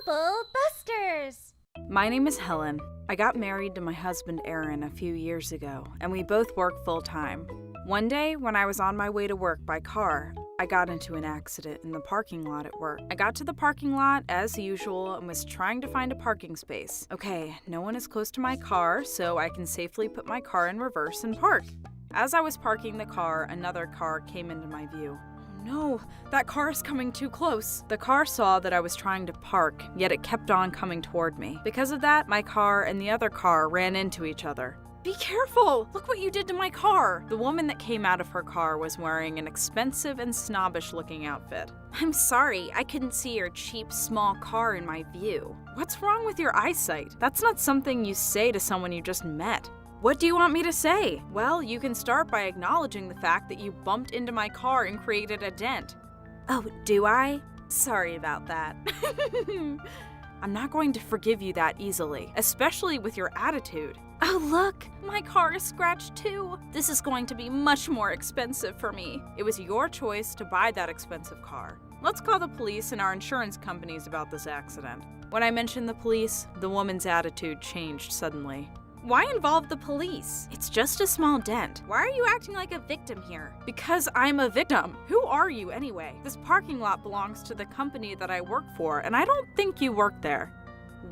Trouble Busters! My name is Helen. I got married to my husband Aaron a few years ago, and we both work full-time. One day, when I was on my way to work by car, I got into an accident in the parking lot at work. I got to the parking lot, as usual, and was trying to find a parking space. Okay, no one is close to my car, so I can safely put my car in reverse and park. As I was parking the car, another car came into my view. No, that car is coming too close. The car saw that I was trying to park, yet it kept on coming toward me. Because of that, my car and the other car ran into each other. Be careful! Look what you did to my car! The woman that came out of her car was wearing an expensive and snobbish-looking outfit. I'm sorry, I couldn't see your cheap, small car in my view. What's wrong with your eyesight? That's not something you say to someone you just met. What do you want me to say? Well, you can start by acknowledging the fact that you bumped into my car and created a dent. Oh, do I? Sorry about that. I'm not going to forgive you that easily, especially with your attitude. Oh, look, my car is scratched too. This is going to be much more expensive for me. It was your choice to buy that expensive car. Let's call the police and our insurance companies about this accident. When I mentioned the police, the woman's attitude changed suddenly. Why involve the police? It's just a small dent. Why are you acting like a victim here? Because I'm a victim. Who are you anyway? This parking lot belongs to the company that I work for, and I don't think you work there.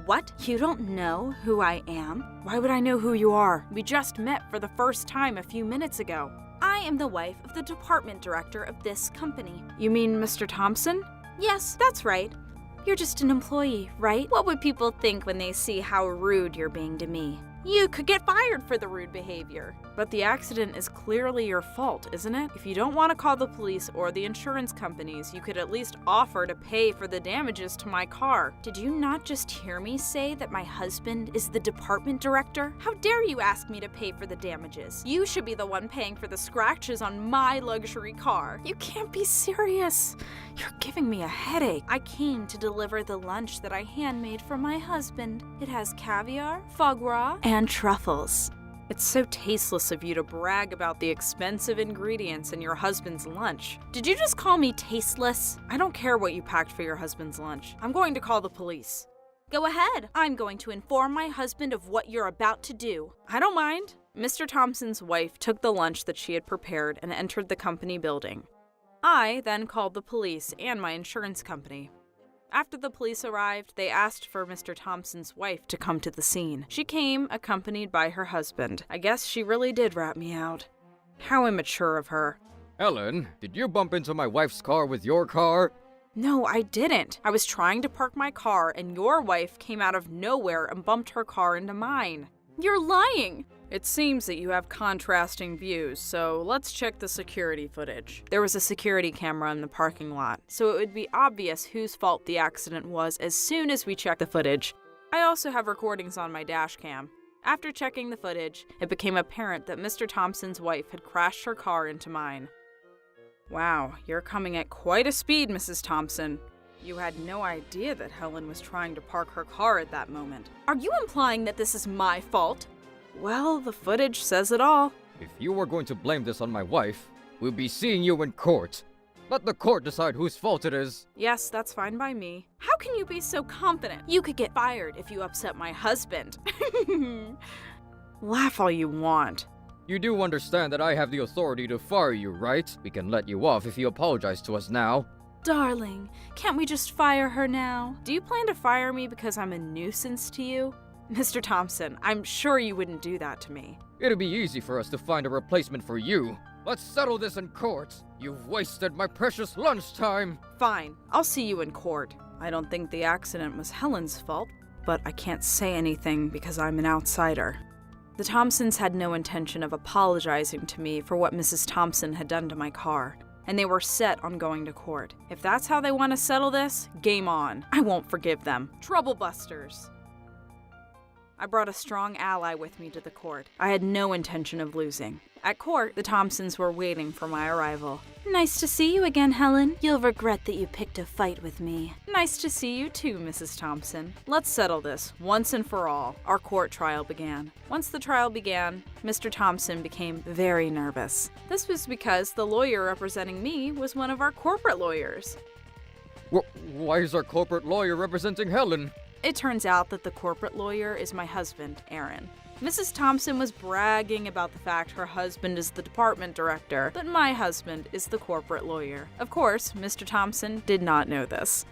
What? You don't know who I am? Why would I know who you are? We just met for the first time a few minutes ago. I am the wife of the department director of this company. You mean Mr. Thompson? Yes, that's right. You're just an employee, right? What would people think when they see how rude you're being to me? You could get fired for the rude behavior. But the accident is clearly your fault, isn't it? If you don't want to call the police or the insurance companies, you could at least offer to pay for the damages to my car. Did you not just hear me say that my husband is the department director? How dare you ask me to pay for the damages? You should be the one paying for the scratches on my luxury car. You can't be serious. You're giving me a headache. I came to deliver the lunch that I handmade for my husband. It has caviar, foie gras, and truffles. It's so tasteless of you to brag about the expensive ingredients in your husband's lunch. Did you just call me tasteless? I don't care what you packed for your husband's lunch. I'm going to call the police. Go ahead. I'm going to inform my husband of what you're about to do. I don't mind. Mr. Thompson's wife took the lunch that she had prepared and entered the company building. I then called the police and my insurance company. After the police arrived, they asked for Mr. Thompson's wife to come to the scene. She came, accompanied by her husband. I guess she really did rat me out. How immature of her. Ellen, did you bump into my wife's car with your car? No, I didn't. I was trying to park my car, and your wife came out of nowhere and bumped her car into mine. You're lying! It seems that you have contrasting views, so let's check the security footage. There was a security camera in the parking lot, so it would be obvious whose fault the accident was as soon as we check the footage. I also have recordings on my dash cam. After checking the footage, it became apparent that Mr. Thompson's wife had crashed her car into mine. Wow, you're coming at quite a speed, Mrs. Thompson. You had no idea that Helen was trying to park her car at that moment. Are you implying that this is my fault? Well, the footage says it all. If you were going to blame this on my wife, we'll be seeing you in court. Let the court decide whose fault it is. Yes, that's fine by me. How can you be so confident? You could get fired if you upset my husband. Laugh all you want. You do understand that I have the authority to fire you, right? We can let you off if you apologize to us now. Darling, can't we just fire her now? Do you plan to fire me because I'm a nuisance to you? Mr. Thompson, I'm sure you wouldn't do that to me. It'll be easy for us to find a replacement for you. Let's settle this in court. You've wasted my precious lunchtime. Fine, I'll see you in court. I don't think the accident was Helen's fault, but I can't say anything because I'm an outsider. The Thompsons had no intention of apologizing to me for what Mrs. Thompson had done to my car, and they were set on going to court. If that's how they want to settle this, game on. I won't forgive them. Troublebusters. I brought a strong ally with me to the court. I had no intention of losing. At court, the Thompsons were waiting for my arrival. Nice to see you again, Helen. You'll regret that you picked a fight with me. Nice to see you too, Mrs. Thompson. Let's settle this, once and for all. Our court trial began. Once the trial began, Mr. Thompson became very nervous. This was because the lawyer representing me was one of our corporate lawyers. Why is our corporate lawyer representing Helen? It turns out that the corporate lawyer is my husband, Aaron. Mrs. Thompson was bragging about the fact her husband is the department director, but my husband is the corporate lawyer. Of course, Mr. Thompson did not know this.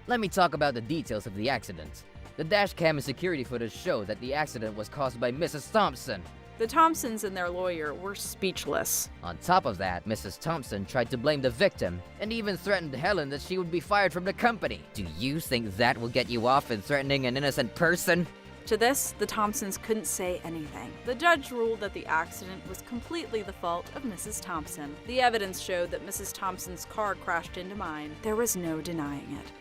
Let me talk about the details of the accident. The dash cam and security footage show that the accident was caused by Mrs. Thompson. The Thompsons and their lawyer were speechless. On top of that, Mrs. Thompson tried to blame the victim and even threatened Helen that she would be fired from the company. Do you think that will get you off in threatening an innocent person? To this, the Thompsons couldn't say anything. The judge ruled that the accident was completely the fault of Mrs. Thompson. The evidence showed that Mrs. Thompson's car crashed into mine. There was no denying it.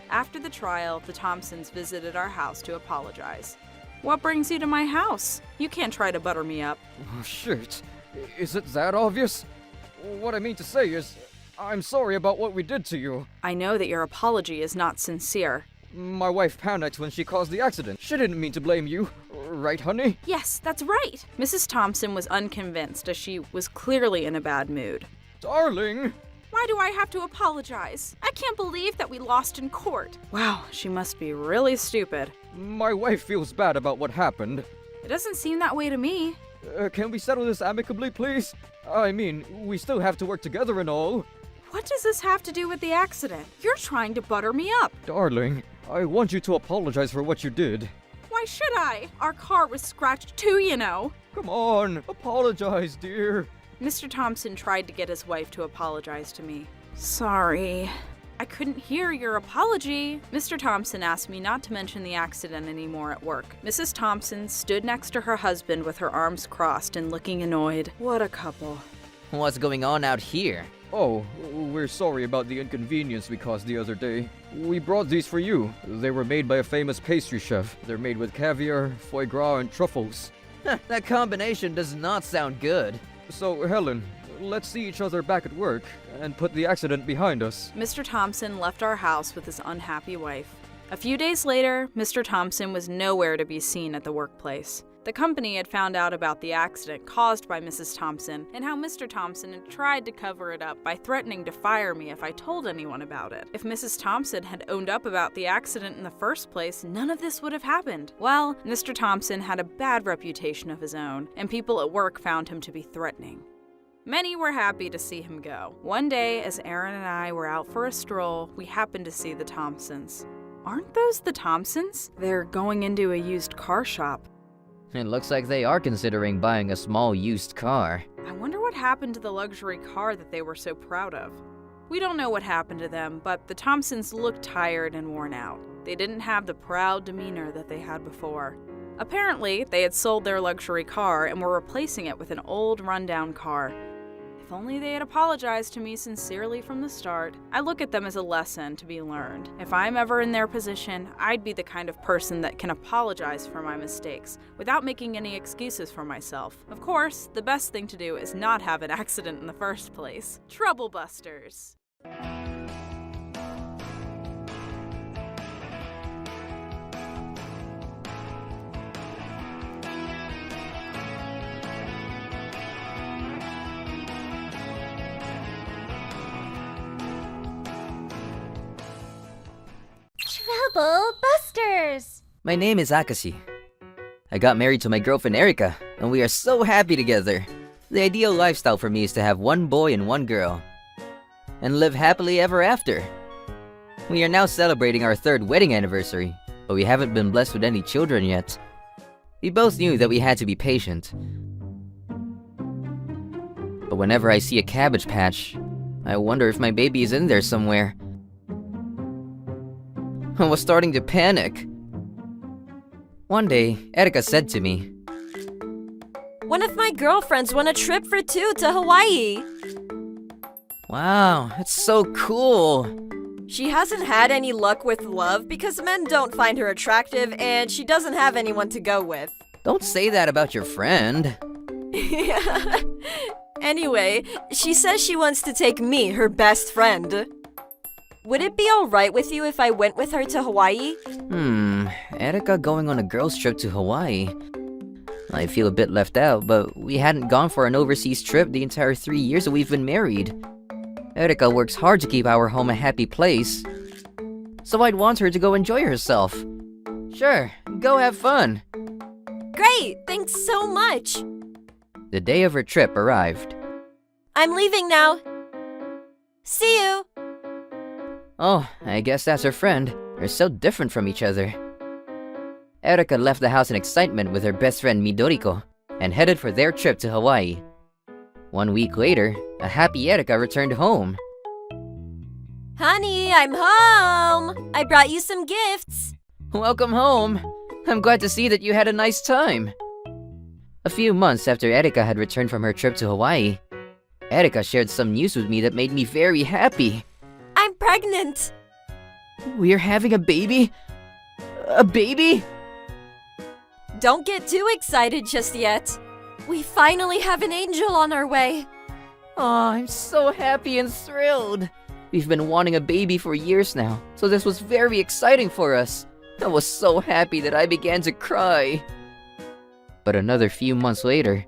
After the trial, the Thompsons visited our house to apologize. What brings you to my house? You can't try to butter me up. Oh, shit. Is it that obvious? What I mean to say is, I'm sorry about what we did to you. I know that your apology is not sincere. My wife panicked when she caused the accident. She didn't mean to blame you. Right, honey? Yes, that's right. Mrs. Thompson was unconvinced as she was clearly in a bad mood. Darling! Why do I have to apologize? I can't believe that we lost in court. Wow, she must be really stupid. My wife feels bad about what happened. It doesn't seem that way to me. Can we settle this amicably, please? I mean, we still have to work together and all. What does this have to do with the accident? You're trying to butter me up. Darling, I want you to apologize for what you did. Why should I? Our car was scratched too, you know. Come on, apologize, dear. Mr. Thompson tried to get his wife to apologize to me. Sorry. I couldn't hear your apology. Mr. Thompson asked me not to mention the accident anymore at work. Mrs. Thompson stood next to her husband with her arms crossed and looking annoyed. What a couple. What's going on out here? Oh, we're sorry about the inconvenience we caused the other day. We brought these for you. They were made by a famous pastry chef. They're made with caviar, foie gras, and truffles. That combination does not sound good. So, Helen, let's see each other back at work and put the accident behind us. Mr. Thompson left our house with his unhappy wife. A few days later, Mr. Thompson was nowhere to be seen at the workplace. The company had found out about the accident caused by Mrs. Thompson and how Mr. Thompson had tried to cover it up by threatening to fire me if I told anyone about it. If Mrs. Thompson had owned up about the accident in the first place, none of this would have happened. Well, Mr. Thompson had a bad reputation of his own, and people at work found him to be threatening. Many were happy to see him go. One day, as Aaron and I were out for a stroll, we happened to see the Thompsons. Aren't those the Thompsons? They're going into a used car shop. It looks like they are considering buying a small used car. I wonder what happened to the luxury car that they were so proud of. We don't know what happened to them, but the Thompsons looked tired and worn out. They didn't have the proud demeanor that they had before. Apparently, they had sold their luxury car and were replacing it with an old, rundown car. If only they had apologized to me sincerely from the start. I look at them as a lesson to be learned. If I'm ever in their position, I'd be the kind of person that can apologize for my mistakes without making any excuses for myself. Of course, the best thing to do is not have an accident in the first place. Trouble busters. Trouble Busters! My name is Akashi. I got married to my girlfriend Erika, and we are so happy together. The ideal lifestyle for me is to have one boy and one girl, and live happily ever after. We are now celebrating our 3rd wedding anniversary, but we haven't been blessed with any children yet. We both knew that we had to be patient. But whenever I see a cabbage patch, I wonder if my baby is in there somewhere. I was starting to panic. One day, Erika said to me, "One of my girlfriends won a trip for 2 to Hawaii. "Wow, it's so cool." She hasn't had any luck with love because men don't find her attractive and she doesn't have anyone to go with." Don't say that about your friend. Anyway, she says she wants to take me, her best friend. Would it be alright with you if I went with her to Hawaii? Erika going on a girls' trip to Hawaii. I feel a bit left out, but we hadn't gone for an overseas trip the entire 3 years that we've been married. Erika works hard to keep our home a happy place, so I'd want her to go enjoy herself. Sure, go have fun. Great! Thanks so much! The day of her trip arrived. I'm leaving now. See you! Oh, I guess that's her friend. They're so different from each other. Erika left the house in excitement with her best friend Midoriko and headed for their trip to Hawaii. 1 week later, a happy Erika returned home. Honey, I'm home! I brought you some gifts. Welcome home. I'm glad to see that you had a nice time. A few months after Erika had returned from her trip to Hawaii, Erika shared some news with me that made me very happy. I'm pregnant. We're having a baby? A baby? Don't get too excited just yet. We finally have an angel on our way. Oh, I'm so happy and thrilled. We've been wanting a baby for years now, so this was very exciting for us. I was so happy that I began to cry. But another few months later,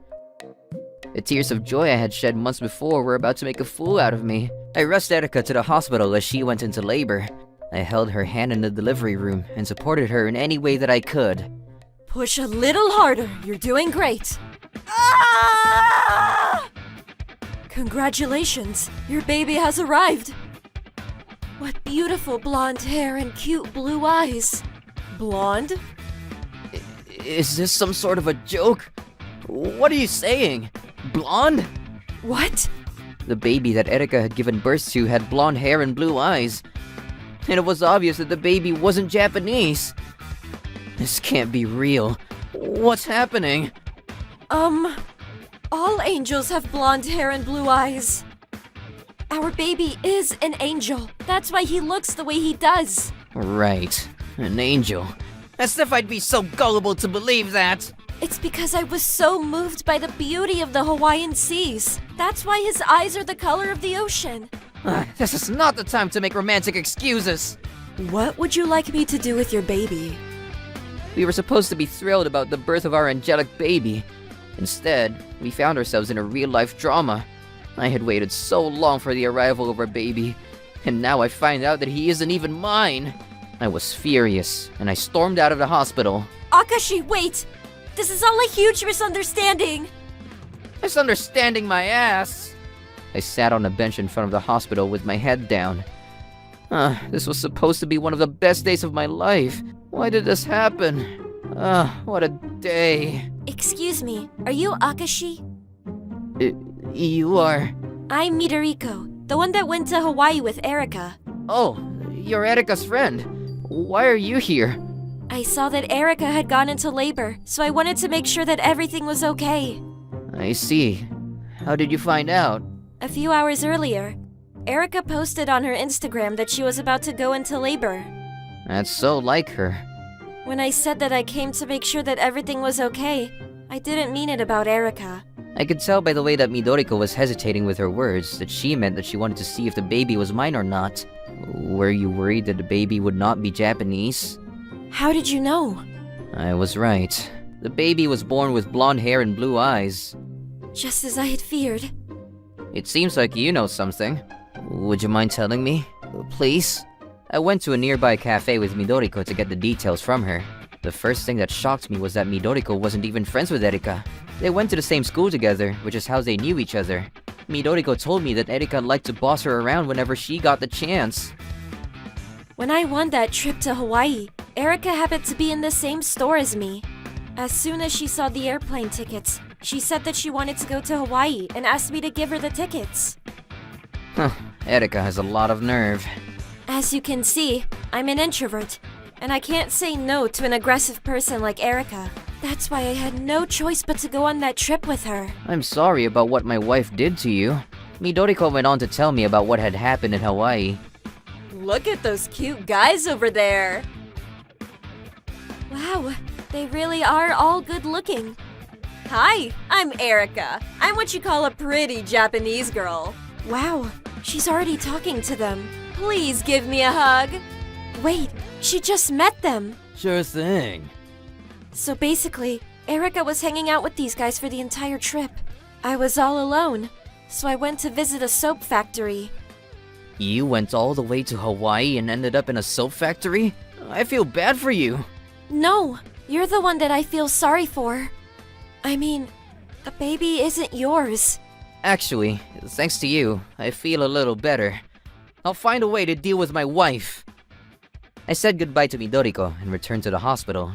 the tears of joy I had shed months before were about to make a fool out of me. I rushed Erika to the hospital as she went into labor. I held her hand in the delivery room and supported her in any way that I could. Push a little harder. You're doing great. Ah! Congratulations. Your baby has arrived. What beautiful blonde hair and cute blue eyes. Blonde? Is this some sort of a joke? What are you saying? Blonde? What? The baby that Erika had given birth to had blonde hair and blue eyes. And it was obvious that the baby wasn't Japanese. This can't be real. What's happening? All angels have blonde hair and blue eyes. Our baby is an angel. That's why he looks the way he does. Right. An angel. As if I'd be so gullible to believe that. It's because I was so moved by the beauty of the Hawaiian seas. That's why his eyes are the color of the ocean. This is not the time to make romantic excuses. What would you like me to do with your baby? We were supposed to be thrilled about the birth of our angelic baby. Instead, we found ourselves in a real-life drama. I had waited so long for the arrival of our baby, and now I find out that he isn't even mine. I was furious, and I stormed out of the hospital. Akashi, wait! This is all a huge misunderstanding! Misunderstanding my ass! I sat on a bench in front of the hospital with my head down. This was supposed to be one of the best days of my life. Why did this happen? What a day. Excuse me, are you Akashi? You are... I'm Midoriko, the one that went to Hawaii with Erika. Oh, you're Erika's friend. Why are you here? I saw that Erika had gone into labor, so I wanted to make sure that everything was okay. I see. How did you find out? A few hours earlier, Erika posted on her Instagram that she was about to go into labor. That's so like her. When I said that I came to make sure that everything was okay, I didn't mean it about Erika. I could tell by the way that Midoriko was hesitating with her words that she meant that she wanted to see if the baby was mine or not. Were you worried that the baby would not be Japanese? How did you know? I was right. The baby was born with blonde hair and blue eyes. Just as I had feared. It seems like you know something. Would you mind telling me? Please? I went to a nearby cafe with Midoriko to get the details from her. The first thing that shocked me was that Midoriko wasn't even friends with Erika. They went to the same school together, which is how they knew each other. Midoriko told me that Erika liked to boss her around whenever she got the chance. When I won that trip to Hawaii, Erika happened to be in the same store as me. As soon as she saw the airplane tickets, she said that she wanted to go to Hawaii and asked me to give her the tickets. Erika has a lot of nerve. As you can see, I'm an introvert, and I can't say no to an aggressive person like Erika. That's why I had no choice but to go on that trip with her. I'm sorry about what my wife did to you. Midoriko went on to tell me about what had happened in Hawaii. Look at those cute guys over there! Wow, they really are all good looking. Hi, I'm Erika. I'm what you call a pretty Japanese girl. Wow, she's already talking to them. Please give me a hug. Wait, she just met them. Sure thing. So basically, Erika was hanging out with these guys for the entire trip. I was all alone, so I went to visit a soap factory. You went all the way to Hawaii and ended up in a soap factory? I feel bad for you. No, you're the one that I feel sorry for. I mean, the baby isn't yours. Actually, thanks to you, I feel a little better. I'll find a way to deal with my wife. I said goodbye to Midoriko and returned to the hospital.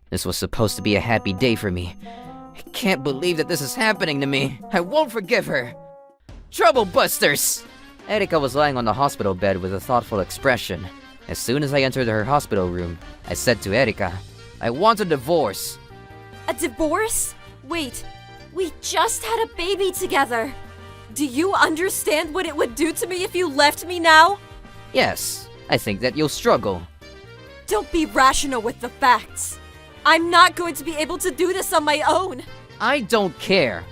This was supposed to be a happy day for me. I can't believe that this is happening to me. I won't forgive her. Trouble busters! Erika was lying on the hospital bed with a thoughtful expression. As soon as I entered her hospital room, I said to Erika, I want a divorce. A divorce? Wait, we just had a baby together. Do you understand what it would do to me if you left me now? Yes, I think that you'll struggle. Don't be rational with the facts. I'm not going to be able to do this on my own. I don't care.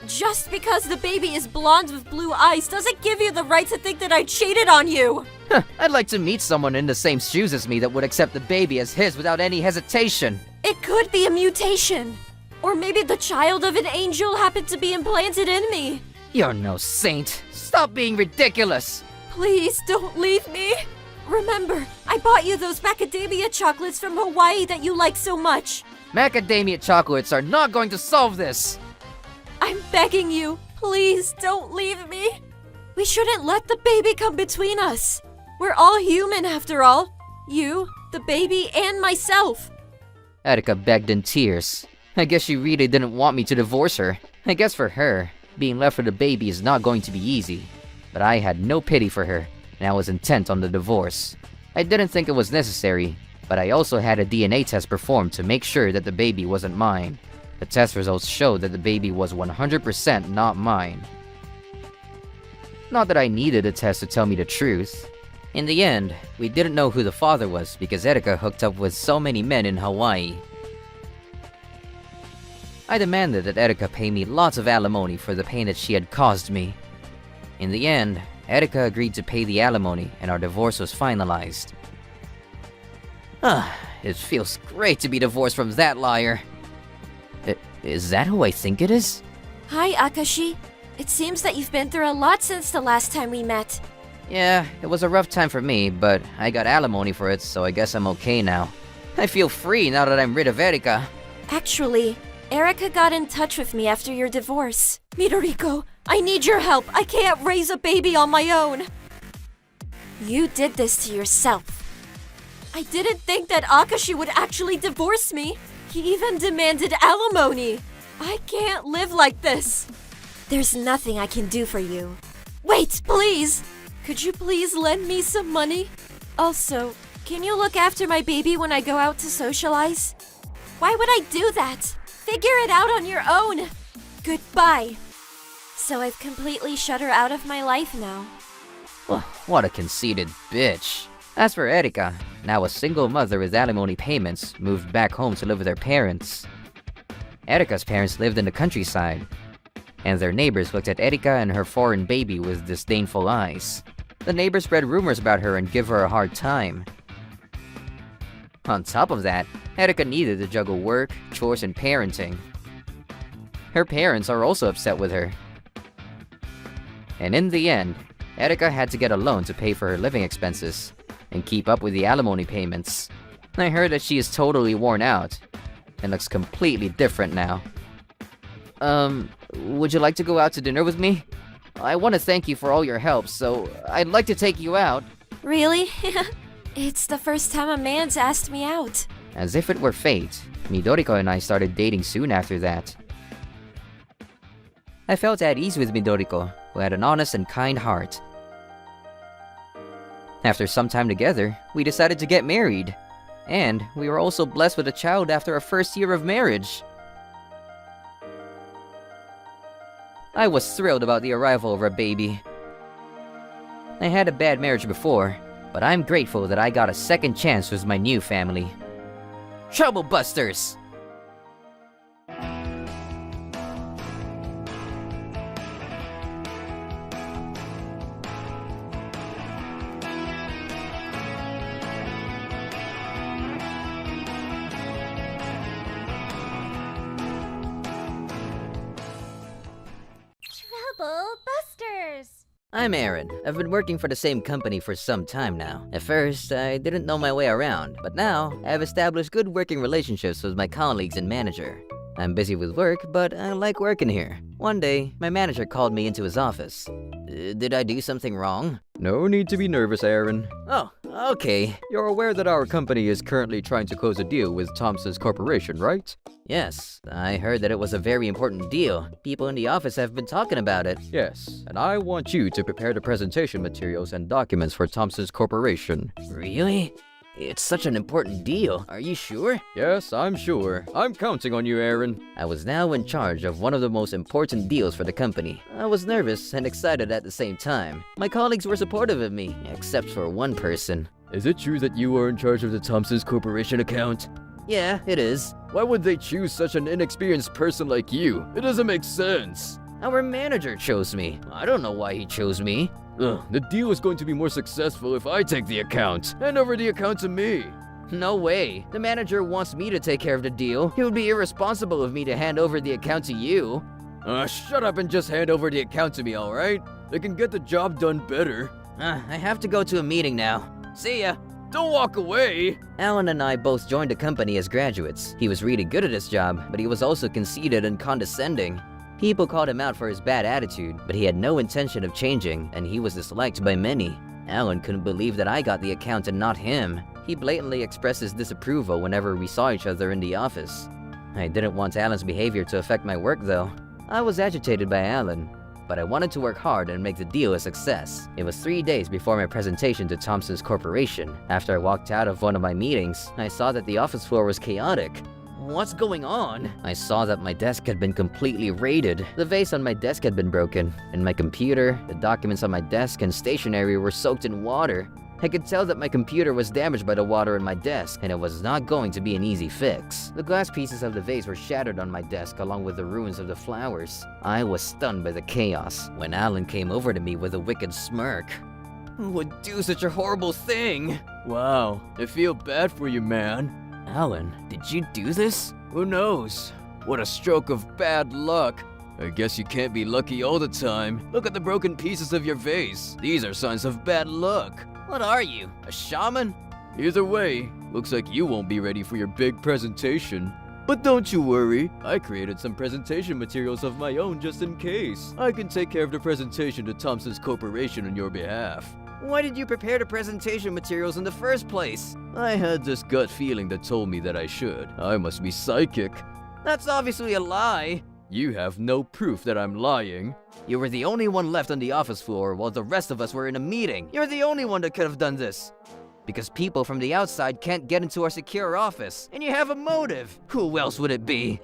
Just because the baby is blonde with blue eyes doesn't give you the right to think that I cheated on you. I'd like to meet someone in the same shoes as me that would accept the baby as his without any hesitation. It could be a mutation. Or maybe the child of an angel happened to be implanted in me. You're no saint. Stop being ridiculous. Please don't leave me. Remember, I bought you those macadamia chocolates from Hawaii that you like so much. Macadamia chocolates are not going to solve this. I'm begging you, please don't leave me. We shouldn't let the baby come between us. We're all human after all. You, the baby, and myself. Erika begged in tears. I guess she really didn't want me to divorce her. I guess for her, being left with a baby is not going to be easy. But I had no pity for her, and I was intent on the divorce. I didn't think it was necessary, but I also had a DNA test performed to make sure that the baby wasn't mine. The test results showed that the baby was 100% not mine. Not that I needed a test to tell me the truth. In the end, we didn't know who the father was because Erika hooked up with so many men in Hawaii. I demanded that Erika pay me lots of alimony for the pain that she had caused me. In the end, Erika agreed to pay the alimony and our divorce was finalized. It feels great to be divorced from that liar. Is that who I think it is? Hi, Akashi. It seems that you've been through a lot since the last time we met. Yeah, it was a rough time for me, but I got alimony for it, so I guess I'm okay now. I feel free now that I'm rid of Erika. Actually, Erika got in touch with me after your divorce. Midoriko, I need your help. I can't raise a baby on my own. You did this to yourself. I didn't think that Akashi would actually divorce me. He even demanded alimony. I can't live like this. There's nothing I can do for you. Wait, please! Could you please lend me some money? Also, can you look after my baby when I go out to socialize? Why would I do that? Figure it out on your own. Goodbye. So I've completely shut her out of my life now. What a conceited bitch. As for Erika, now a single mother with alimony payments, moved back home to live with her parents. Erika's parents lived in the countryside, and their neighbors looked at Erika and her foreign baby with disdainful eyes. The neighbors spread rumors about her and give her a hard time. On top of that, Erika needed to juggle work, chores, and parenting. Her parents are also upset with her. And in the end, Erika had to get a loan to pay for her living expenses and keep up with the alimony payments. I heard that she is totally worn out and looks completely different now. Would you like to go out to dinner with me? I want to thank you for all your help, so I'd like to take you out. Really? It's the first time a man's asked me out. As if it were fate, Midoriko and I started dating soon after that. I felt at ease with Midoriko, who had an honest and kind heart. After some time together, we decided to get married. And we were also blessed with a child after our first year of marriage. I was thrilled about the arrival of our baby. I had a bad marriage before, but I'm grateful that I got a second chance with my new family. Trouble busters! Trouble Busters! I'm Aaron. I've been working for the same company for some time now. At first, I didn't know my way around, but now I have established good working relationships with my colleagues and manager. I'm busy with work, but I like working here. One day, my manager called me into his office. Did I do something wrong? No need to be nervous, Aaron. Oh, okay. You're aware that our company is currently trying to close a deal with Thompson's Corporation, right? Yes, I heard that it was a very important deal. People in the office have been talking about it. Yes, and I want you to prepare the presentation materials and documents for Thompson's Corporation. Really? It's such an important deal. Are you sure? Yes, I'm sure. I'm counting on you, Aaron. I was now in charge of one of the most important deals for the company. I was nervous and excited at the same time. My colleagues were supportive of me, except for one person. Is it true that you are in charge of the Thompson's Corporation account? Yeah, it is. Why would they choose such an inexperienced person like you? It doesn't make sense. Our manager chose me. I don't know why he chose me. The deal is going to be more successful if I take the account. Hand over the account to me. No way. The manager wants me to take care of the deal. It would be irresponsible of me to hand over the account to you. Shut up and just hand over the account to me, alright? They can get the job done better. I have to go to a meeting now. See ya. Don't walk away! Alan and I both joined the company as graduates. He was really good at his job, but he was also conceited and condescending. People called him out for his bad attitude, but he had no intention of changing, and he was disliked by many. Alan couldn't believe that I got the account and not him. He blatantly expressed his disapproval whenever we saw each other in the office. I didn't want Alan's behavior to affect my work though. I was agitated by Alan, but I wanted to work hard and make the deal a success. It was 3 days before my presentation to Thompson's Corporation. After I walked out of one of my meetings, I saw that the office floor was chaotic. What's going on? I saw that my desk had been completely raided. The vase on my desk had been broken, and my computer, the documents on my desk, and stationery were soaked in water. I could tell that my computer was damaged by the water in my desk, and it was not going to be an easy fix. The glass pieces of the vase were shattered on my desk along with the ruins of the flowers. I was stunned by the chaos when Alan came over to me with a wicked smirk. Who would do such a horrible thing? Wow, I feel bad for you, man. Alan, did you do this? Who knows? What a stroke of bad luck. I guess you can't be lucky all the time. Look at the broken pieces of your vase. These are signs of bad luck. What are you, a shaman? Either way, looks like you won't be ready for your big presentation. But don't you worry, I created some presentation materials of my own just in case. I can take care of the presentation to Thompson's Corporation on your behalf. Why did you prepare the presentation materials in the first place? I had this gut feeling that told me that I should. I must be psychic. That's obviously a lie. You have no proof that I'm lying. You were the only one left on the office floor while the rest of us were in a meeting. You're the only one that could have done this. Because people from the outside can't get into our secure office, and you have a motive. Who else would it be?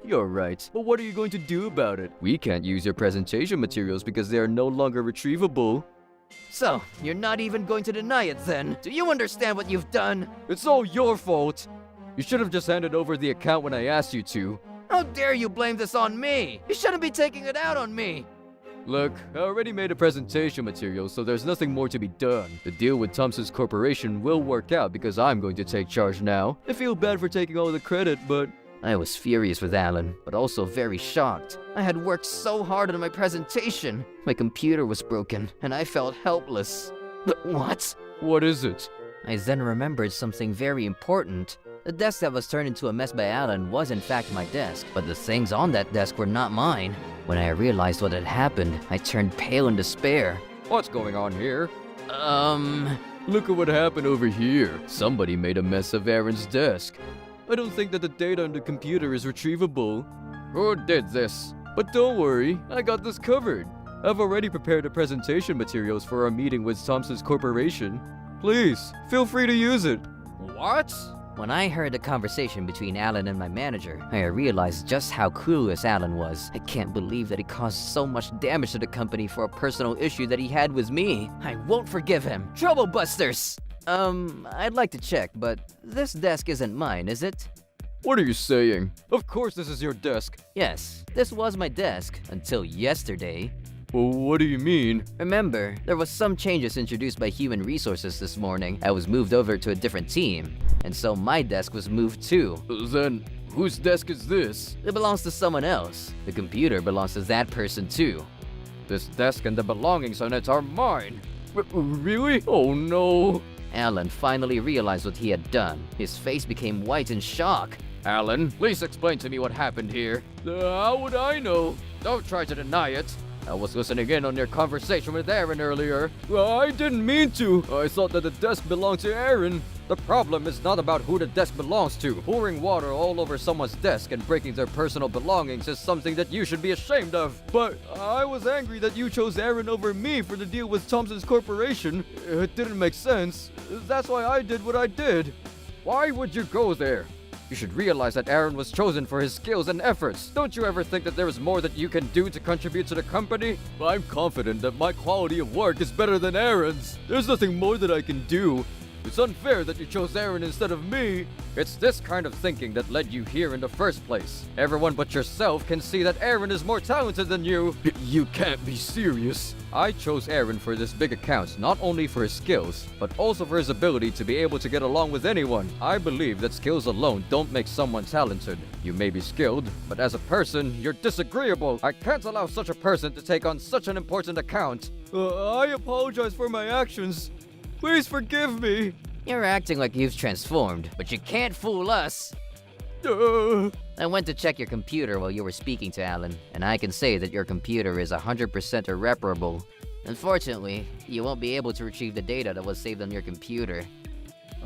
You're right. But what are you going to do about it? We can't use your presentation materials because they are no longer retrievable. So, you're not even going to deny it then? Do you understand what you've done? It's all your fault. You should have just handed over the account when I asked you to. How dare you blame this on me? You shouldn't be taking it out on me. Look, I already made a presentation material, so there's nothing more to be done. The deal with Thompson's Corporation will work out because I'm going to take charge now. I feel bad for taking all the credit, but... I was furious with Alan, but also very shocked. I had worked so hard on my presentation. My computer was broken, and I felt helpless. But what? What is it? I then remembered something very important. The desk that was turned into a mess by Alan was in fact my desk, but the things on that desk were not mine. When I realized what had happened, I turned pale in despair. What's going on here? Look at what happened over here. Somebody made a mess of Aaron's desk. I don't think that the data on the computer is retrievable. Who did this? But don't worry, I got this covered. I've already prepared the presentation materials for our meeting with Thompson's Corporation. Please, feel free to use it. What? When I heard the conversation between Alan and my manager, I realized just how clueless Alan was. I can't believe that he caused so much damage to the company for a personal issue that he had with me. I won't forgive him. Troublebusters! I'd like to check, but this desk isn't mine, is it? What are you saying? Of course this is your desk. Yes, this was my desk until yesterday. Well, what do you mean? Remember, there was some changes introduced by Human Resources this morning. I was moved over to a different team, and so my desk was moved too. Then, whose desk is this? It belongs to someone else. The computer belongs to that person too. This desk and the belongings on it are mine. Really? Oh no. Alan finally realized what he had done. His face became white in shock. Alan, please explain to me what happened here. How would I know? Don't try to deny it. I was listening in on your conversation with Aaron earlier. I didn't mean to. I thought that the desk belonged to Aaron. The problem is not about who the desk belongs to. Pouring water all over someone's desk and breaking their personal belongings is something that you should be ashamed of. But I was angry that you chose Aaron over me for the deal with Thompson's Corporation. It didn't make sense. That's why I did what I did. Why would you go there? You should realize that Aaron was chosen for his skills and efforts. Don't you ever think that there is more that you can do to contribute to the company? I'm confident that my quality of work is better than Aaron's. There's nothing more that I can do. It's unfair that you chose Aaron instead of me. It's this kind of thinking that led you here in the first place. Everyone but yourself can see that Aaron is more talented than you. You can't be serious. I chose Aaron for this big account not only for his skills, but also for his ability to be able to get along with anyone. I believe that skills alone don't make someone talented. You may be skilled, but as a person, you're disagreeable. I can't allow such a person to take on such an important account. I apologize for my actions. Please forgive me. You're acting like you've transformed, but you can't fool us. I went to check your computer while you were speaking to Alan, and I can say that your computer is 100% irreparable. Unfortunately, you won't be able to retrieve the data that was saved on your computer.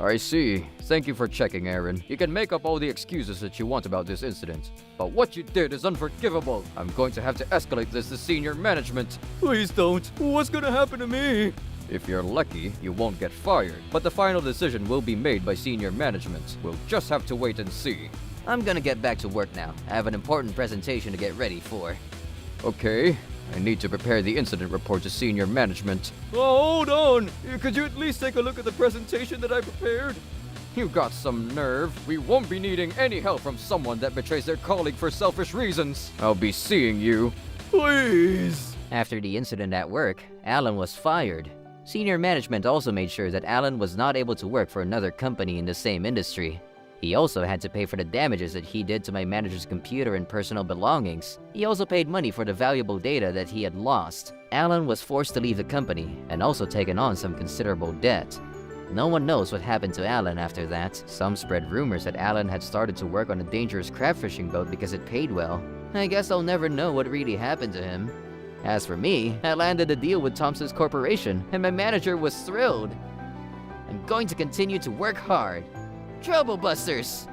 I see. Thank you for checking, Aaron. You can make up all the excuses that you want about this incident, but what you did is unforgivable. I'm going to have to escalate this to senior management. Please don't. What's gonna happen to me? If you're lucky, you won't get fired, but the final decision will be made by senior management. We'll just have to wait and see. I'm gonna get back to work now. I have an important presentation to get ready for. Okay, I need to prepare the incident report to senior management. Oh, hold on! Could you at least take a look at the presentation that I prepared? You got some nerve. We won't be needing any help from someone that betrays their colleague for selfish reasons. I'll be seeing you. Please! After the incident at work, Alan was fired. Senior management also made sure that Alan was not able to work for another company in the same industry. He also had to pay for the damages that he did to my manager's computer and personal belongings. He also paid money for the valuable data that he had lost. Alan was forced to leave the company and also taken on some considerable debt. No one knows what happened to Alan after that. Some spread rumors that Alan had started to work on a dangerous crab fishing boat because it paid well. I guess I'll never know what really happened to him. As for me, I landed a deal with Thompson's Corporation, and my manager was thrilled. I'm going to continue to work hard. Trouble Busters!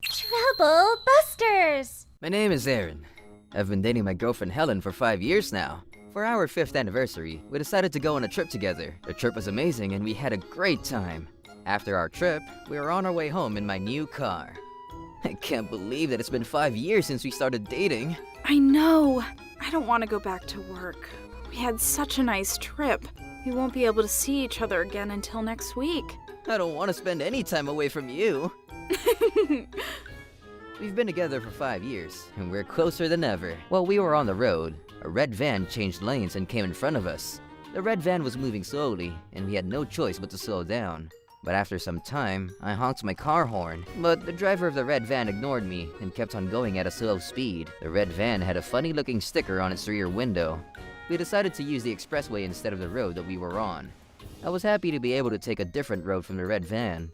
Trouble Busters! My name is Aaron. I've been dating my girlfriend Helen for 5 years now. For our 5th anniversary, we decided to go on a trip together. The trip was amazing and we had a great time. After our trip, we were on our way home in my new car. I can't believe that it's been 5 years since we started dating. I know. I don't want to go back to work. We had such a nice trip. We won't be able to see each other again until next week. I don't want to spend any time away from you. We've been together for 5 years, and we're closer than ever. While we were on the road, a red van changed lanes and came in front of us. The red van was moving slowly, and we had no choice but to slow down. But after some time, I honked my car horn, but the driver of the red van ignored me and kept on going at a slow speed. The red van had a funny-looking sticker on its rear window. We decided to use the expressway instead of the road that we were on. I was happy to be able to take a different road from the red van,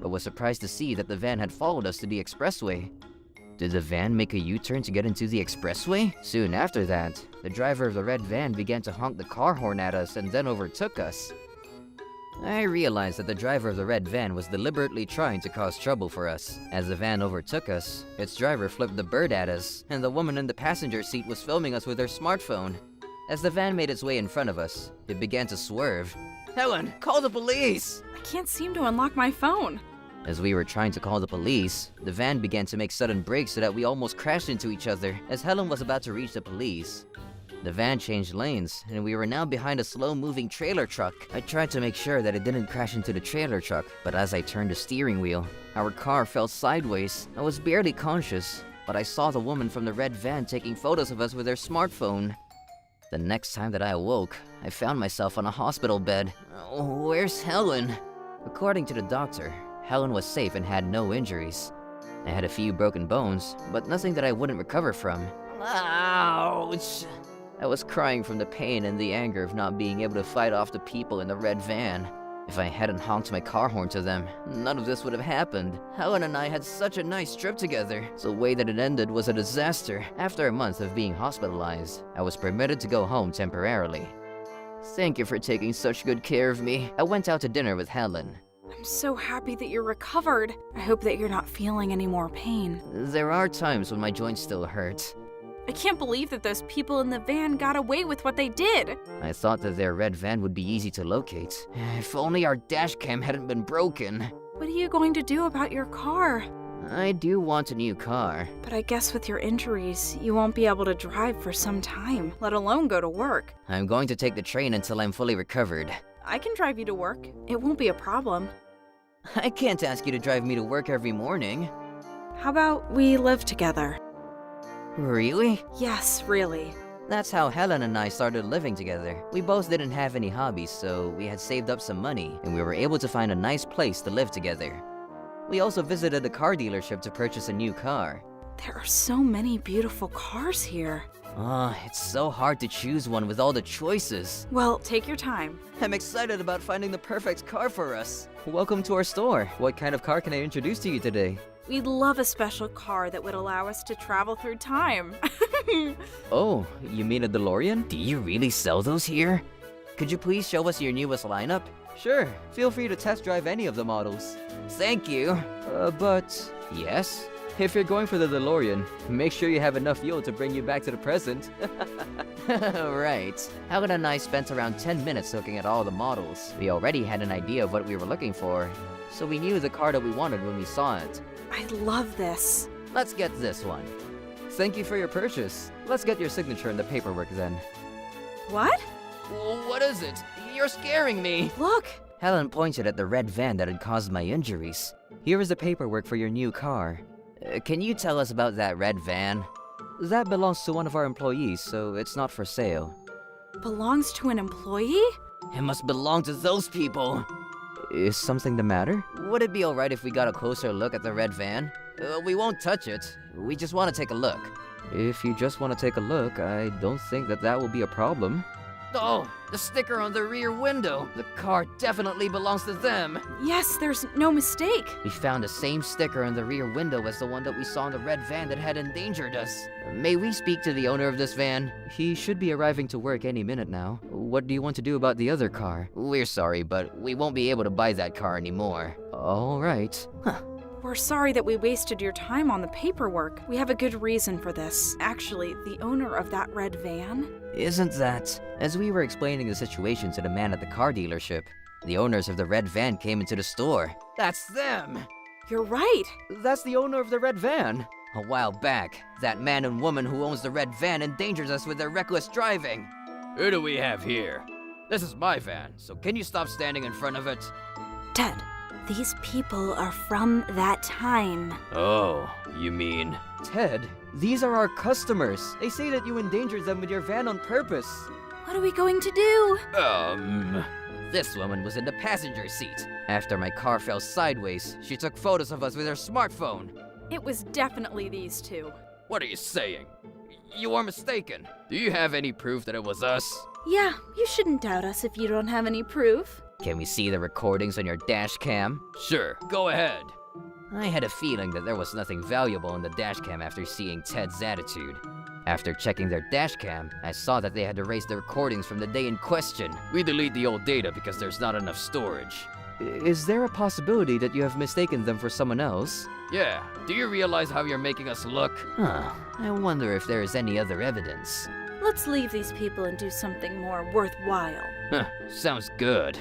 but was surprised to see that the van had followed us to the expressway. Did the van make a U-turn to get into the expressway? Soon after that, the driver of the red van began to honk the car horn at us and then overtook us. I realized that the driver of the red van was deliberately trying to cause trouble for us. As the van overtook us, its driver flipped the bird at us, and the woman in the passenger seat was filming us with her smartphone. As the van made its way in front of us, it began to swerve. Helen, call the police! I can't seem to unlock my phone. As we were trying to call the police, the van began to make sudden brakes so that we almost crashed into each other as Helen was about to reach the police. The van changed lanes, and we were now behind a slow-moving trailer truck. I tried to make sure that it didn't crash into the trailer truck, but as I turned the steering wheel, our car fell sideways. I was barely conscious, but I saw the woman from the red van taking photos of us with her smartphone. The next time that I awoke, I found myself on a hospital bed. Where's Helen? According to the doctor, Helen was safe and had no injuries. I had a few broken bones, but nothing that I wouldn't recover from. Ouch! I was crying from the pain and the anger of not being able to fight off the people in the red van. If I hadn't honked my car horn to them, none of this would have happened. Helen and I had such a nice trip together. The way that it ended was a disaster. After a month of being hospitalized, I was permitted to go home temporarily. Thank you for taking such good care of me. I went out to dinner with Helen. I'm so happy that you're recovered. I hope that you're not feeling any more pain. There are times when my joints still hurt. I can't believe that those people in the van got away with what they did. I thought that their red van would be easy to locate. If only our dash cam hadn't been broken. What are you going to do about your car? I do want a new car. But I guess with your injuries, you won't be able to drive for some time, let alone go to work. I'm going to take the train until I'm fully recovered. I can drive you to work. It won't be a problem. I can't ask you to drive me to work every morning. How about we live together? Really? Yes, really. That's how Helen and I started living together. We both didn't have any hobbies, so we had saved up some money, and we were able to find a nice place to live together. We also visited a car dealership to purchase a new car. There are so many beautiful cars here. It's so hard to choose one with all the choices. Well, take your time. I'm excited about finding the perfect car for us. Welcome to our store. What kind of car can I introduce to you today? We'd love a special car that would allow us to travel through time. Oh, you mean a DeLorean? Do you really sell those here? Could you please show us your newest lineup? Sure, feel free to test drive any of the models. Thank you. But... Yes? If you're going for the DeLorean, make sure you have enough fuel to bring you back to the present. Right. Helen and I spent around 10 minutes looking at all the models. We already had an idea of what we were looking for, so we knew the car that we wanted when we saw it. I love this. Let's get this one. Thank you for your purchase. Let's get your signature in the paperwork then. What? What is it? You're scaring me! Look! Helen pointed at the red van that had caused my injuries. Here is the paperwork for your new car. Can you tell us about that red van? That belongs to one of our employees, so it's not for sale. Belongs to an employee? It must belong to those people. Is something the matter? Would it be alright if we got a closer look at the red van? We won't touch it. We just want to take a look. If you just want to take a look, I don't think that will be a problem. Oh, the sticker on the rear window. The car definitely belongs to them. Yes, there's no mistake. We found the same sticker on the rear window as the one that we saw in the red van that had endangered us. May we speak to the owner of this van? He should be arriving to work any minute now. What do you want to do about the other car? We're sorry, but we won't be able to buy that car anymore. All right. We're sorry that we wasted your time on the paperwork. We have a good reason for this. Actually, the owner of that red van... Isn't that? As we were explaining the situation to the man at the car dealership, the owners of the red van came into the store. That's them! You're right! That's the owner of the red van! A while back, that man and woman who owns the red van endangers us with their reckless driving. Who do we have here? This is my van, so can you stop standing in front of it? Ted, these people are from that time. Oh, you mean... Ted, these are our customers. They say that you endangered them with your van on purpose. What are we going to do? This woman was in the passenger seat. After my car fell sideways, she took photos of us with her smartphone. It was definitely these two. What are you saying? You are mistaken. Do you have any proof that it was us? Yeah, you shouldn't doubt us if you don't have any proof. Can we see the recordings on your dash cam? Sure, go ahead. I had a feeling that there was nothing valuable in the dash cam after seeing Ted's attitude. After checking their dash cam, I saw that they had erased the recordings from the day in question. We delete the old data because there's not enough storage. Is there a possibility that you have mistaken them for someone else? Yeah, do you realize how you're making us look? I wonder if there is any other evidence. Let's leave these people and do something more worthwhile. Sounds good.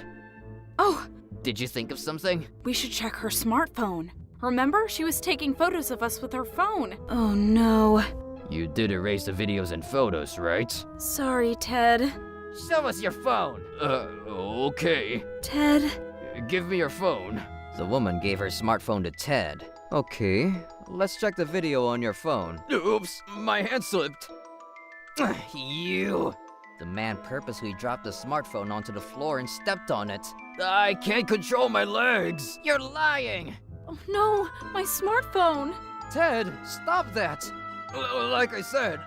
Oh, Did you think of something? we should check her smartphone. Remember? She was taking photos of us with her phone. Oh no. You did erase the videos and photos, right? Sorry, Ted. Show us your phone! Okay. Ted, Give me your phone. The woman gave her smartphone to Ted. Okay, let's check the video on your phone. Oops, my hand slipped. You! The man purposely dropped the smartphone onto the floor and stepped on it. I can't control my legs. You're lying! Oh no, my smartphone! Ted, stop that! Like I said,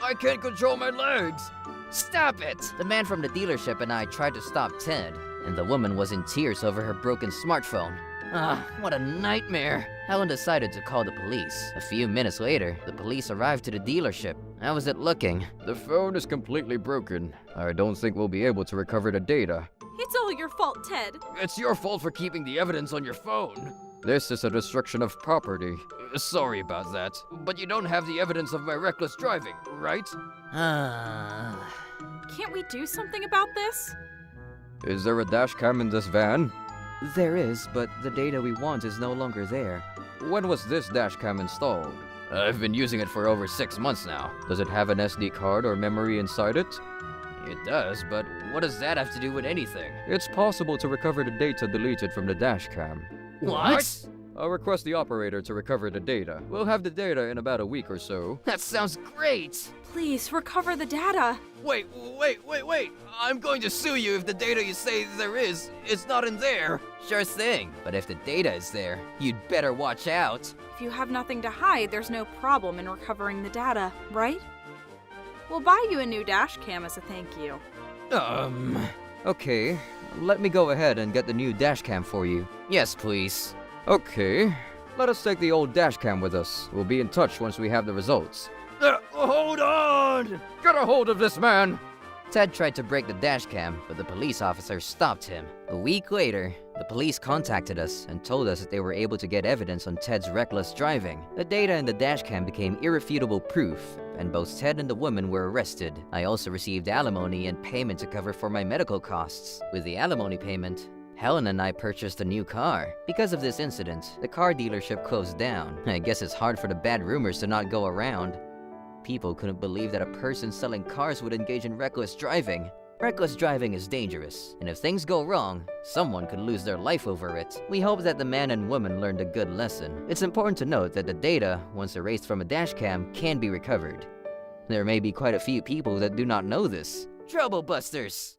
I can't control my legs. Stop it! The man from the dealership and I tried to stop Ted, and the woman was in tears over her broken smartphone. Ah, what a nightmare. Helen decided to call the police. A few minutes later, the police arrived to the dealership. How was it looking? The phone is completely broken. I don't think we'll be able to recover the data. It's all your fault, Ted. It's your fault for keeping the evidence on your phone. This is a destruction of property. Sorry about that. But you don't have the evidence of my reckless driving, right? Ah. Can't we do something about this? Is there a dash cam in this van? There is, but the data we want is no longer there. When was this dash cam installed? I've been using it for over 6 months now. Does it have an SD card or memory inside it? It does, but what does that have to do with anything? It's possible to recover the data deleted from the dash cam. What? I'll request the operator to recover the data. We'll have the data in about a week or so. That sounds great! Please, recover the data. Wait! I'm going to sue you if the data you say there is not in there. Sure thing, but if the data is there, you'd better watch out. If you have nothing to hide, there's no problem in recovering the data, right? We'll buy you a new dash cam as a thank you. Okay, let me go ahead and get the new dash cam for you. Yes, please. Okay, let us take the old dash cam with us. We'll be in touch once we have the results. Hold on! Get a hold of this man! Ted tried to break the dash cam, but the police officer stopped him. A week later, the police contacted us and told us that they were able to get evidence on Ted's reckless driving. The data in the dash cam became irrefutable proof, and both Ted and the woman were arrested. I also received alimony and payment to cover for my medical costs. With the alimony payment, Helen and I purchased a new car. Because of this incident, the car dealership closed down. I guess it's hard for the bad rumors to not go around. People couldn't believe that a person selling cars would engage in reckless driving. Reckless driving is dangerous, and if things go wrong, someone could lose their life over it. We hope that the man and woman learned a good lesson. It's important to note that the data, once erased from a dash cam, can be recovered. There may be quite a few people that do not know this. Trouble Busters!